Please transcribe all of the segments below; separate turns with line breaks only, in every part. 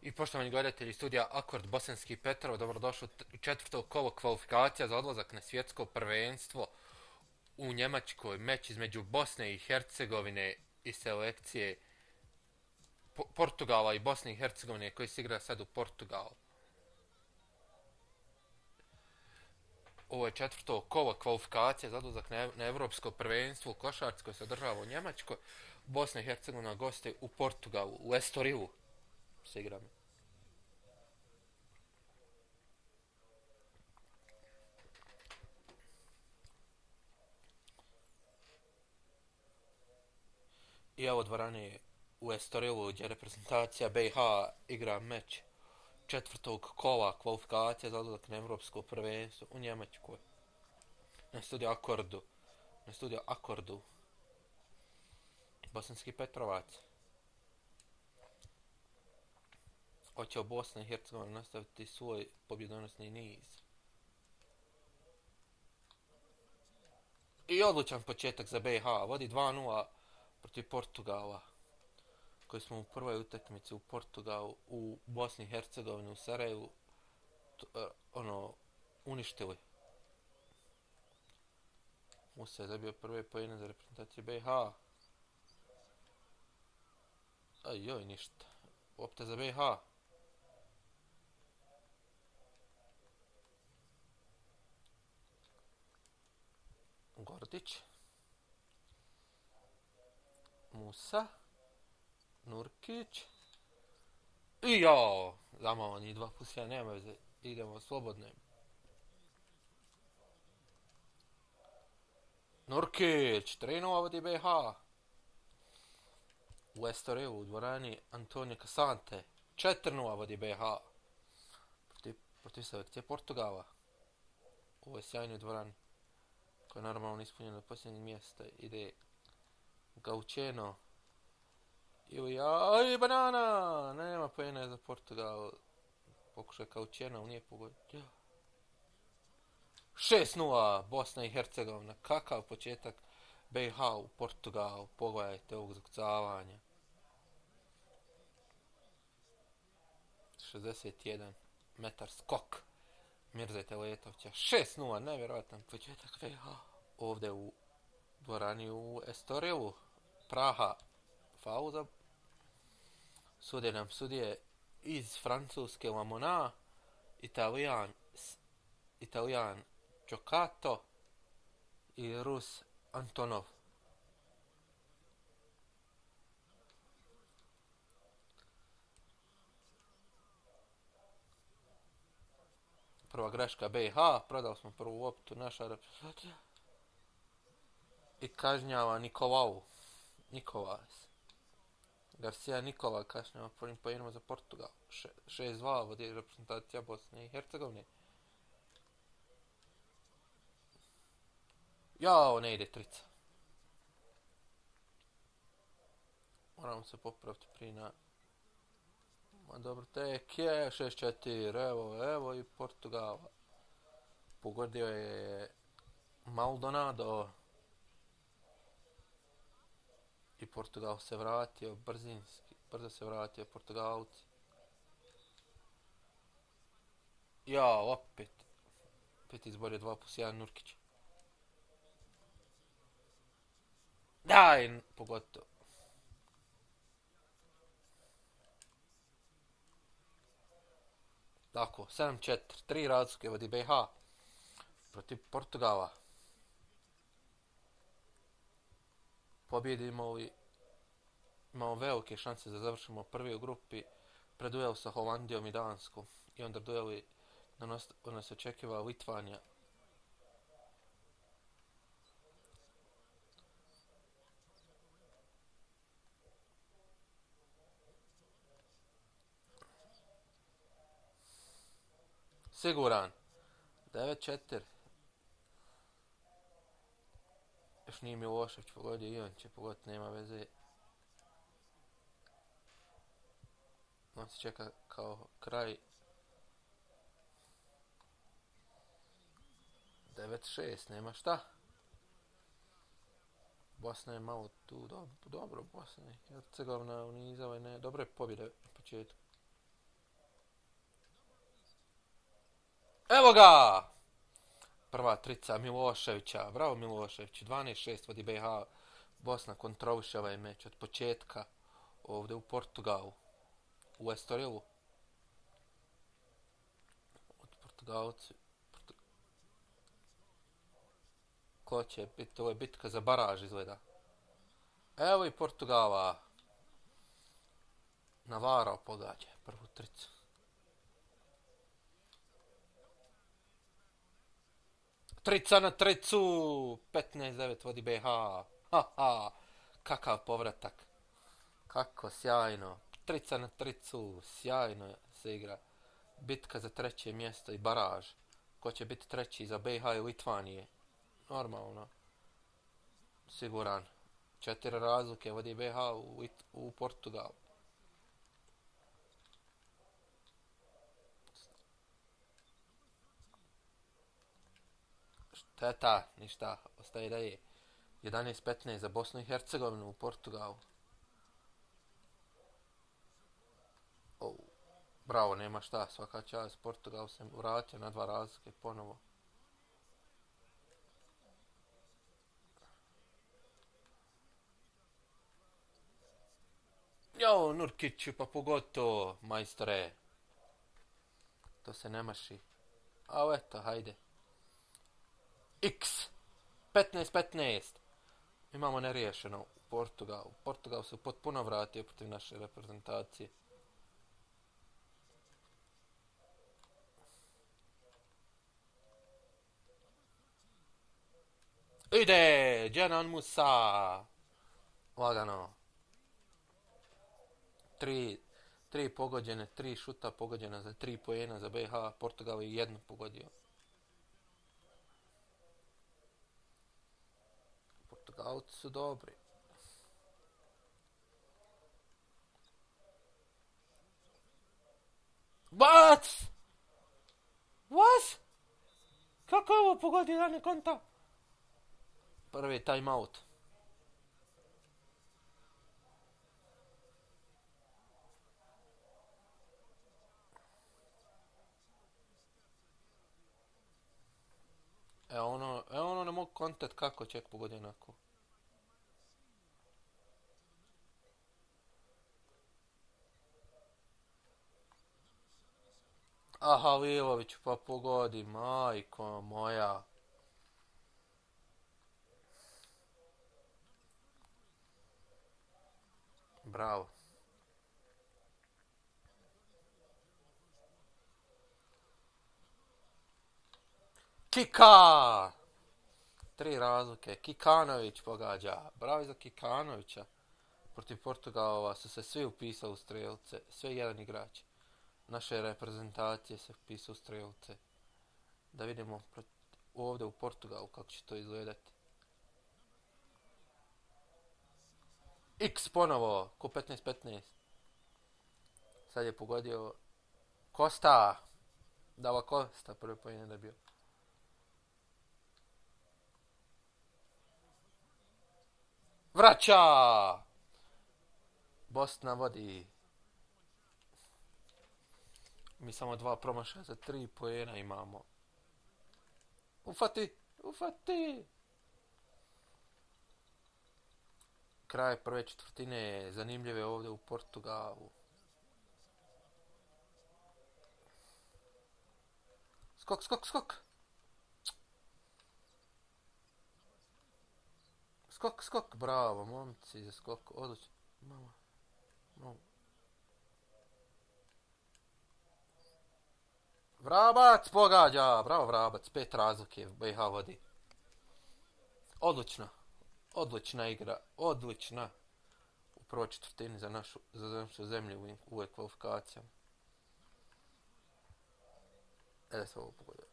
I poštovani gledatelji studija Akord Bosanski Petrov, dobrodošli u četvrto kolo kvalifikacija za odlazak na svjetsko prvenstvo u Njemačkoj. Meč između Bosne i Hercegovine i selekcije Portugala i Bosne i Hercegovine koji se igra sad u Portugalu. Ovo je četvrto kolo kvalifikacija za odlazak na evropsko prvenstvo u košarci koje se održava u Njemačkoj. Bosna i Hercegovina goste u Portugalu, u Estorilu se igramo. I evo dvorane u Estorilu gdje reprezentacija BiH igra meč četvrtog kola kvalifikacija za odlazak na evropsko prvenstvo u Njemačkoj. Na studiju Akordu. Bosanski Petrovac. Hoće Bosna i Hercegovina nastaviti svoj pobjedonosni niz. I odlučan početak za BiH. Vodi 2:0 protiv Portugala. Koji smo u prvoj utakmici u Portugalu, u Bosni i Hercegovini, u Sarajevu, uništili. Musa je zabio prve poene za reprezentaciju BiH. Ajoj, ništa. Lopta za BiH. Gordić. Musa. Nurkić. I jao! Zamalo njih 2+1, nema veze. Idemo slobodno. Nurkić, 3:0 vodi BiH. U Estorilu u dvorani Antonio Casante. 4:0 vodi BiH. Protiv selekcije Portugala. Ovo je sjajno dvorani. Koja je normalno ispunjena do posljednjeg mjesta. Ide Gaučeno. Aj, banana! Nema pojene za Portugal. Pokušaj Gaučeno, nije pogodio. 6:0 Bosna i Hercegovina. Kakav početak BiH u Portugalu. Pogledajte ovog zakucavanja. 61 metar skok Mirze Teletovića. 6:0, nevjerojatan početak BiH. Ovdje u dvorani u Estorilu. Praha. Faul za sude nam sudije iz Francuske Lamona, Italijan Giocato i Rus Antonov. Prva greška BiH, prodali smo prvu loptu, naša reprezentacija. I kažnjava Nikolas. Garcia Nikola kažnjava prvim pojenima za Portugal. 6:2 vodi reprezentacija Bosne i Hercegovine. Jao, ne ide trica. Moramo se popraviti prije na... Dobro, tek je 6:4, evo i Portugala. Pogodio je Maldonado. I Portugal se vratio brzo se vratio Portugalci. Opet izborio 2+1 Nurkić. Daj, pogotovo. Tako, 7:4, 3 razlike vodi BiH protiv Portugala. Pobjedimo li, imamo velike šanse da završimo prvi u grupi pred duel sa Holandijom i Danskom i onda dueli da nas očekiva Litvanija. Siguran. 9:4. Još nije Milošević pogodio i on će pogoditi, nema veze. On se čeka kao kraj. 9:6, nema šta. Bosna je malo tu dobro, Bosna i Hercegovina unizala je dobre pobjede na početku. Evo ga! Prva trica Miloševića. Bravo Milošević. 12-6 vodi BiH. Bosna kontroliše ovaj meč od početka. Ovdje u Portugalu. U Estorilu. Od Portugalci. Ko će biti? Ovo je bitka za baraž izgleda. Evo i Portugala. Navarro pogađa prvu tricu. Trica na tricu! 15-9 vodi BiH. Haha! Kakav povratak. Kako sjajno. Trica na tricu. Sjajno se igra. Bitka za treće mjesto i baraž. Ko će biti treći za BiH i Litvanije? Normalno. Siguran. 4 razlike vodi BiH u Portugal. Šteta, ništa, ostaje da je. 11-15 za Bosnu i Hercegovinu u Portugalu. Oh, bravo, nema šta, svaka čast. Portugal se vratio na 2 razlike ponovo. Jo, Nurkiću, pa pogotovo, majstore. To se ne maši. A eto, hajde. X. 15-15. Imamo neriješeno u Portugalu. Portugal se potpuno vratio protiv naše reprezentacije. Ide! Džanan Musa! Lagano. 3 pogođene, 3 šuta pogođena za 3 poena za BiH. Portugal je 1 pogodio. Portugalci su dobri. What? What? Kako je ovo pogodio da ne konta? Prvi time out. Ono ne mogu kontat kako ček pogodio onako. Aha, Lilović pa pogodi, majko moja. Bravo. Kika! 3 razlike. Kikanović pogađa. Bravo za Kikanovića. Protiv Portugalova su se svi upisali u strelce. Sve jedan igrač. Naše reprezentacije se upisao u strelce. Da vidimo ovdje u Portugalu kako će to izgledati. X ponovo. Ko 15-15. Sad je pogodio Costa. Dava Costa. Prvi pojen je dobio. Vraća! Bosna vodi. Mi samo 2 promašaja za 3 poena imamo. Ufati! Ufati! Kraj prve četvrtine. Zanimljive ovdje u Portugalu. Skok, skok, skok! Skok, skok, bravo, momci za skok, odlično. Vrabac pogađa, bravo Vrabac, 5 razlike BiH vodi. Odlična, odlična igra, odlična. U prvoj četvrtini za našu zemlju u ovoj kvalifikacijama. Da se ovo pogodio.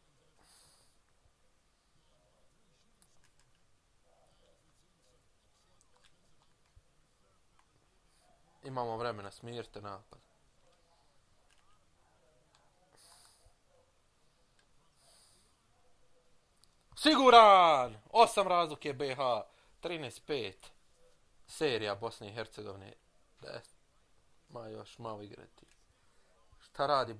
Imamo vremena, smirite napad. Siguran! 8 razlike BiH. 13-5. Serija Bosne i Hercegovine. Ma još malo igrati. Šta radi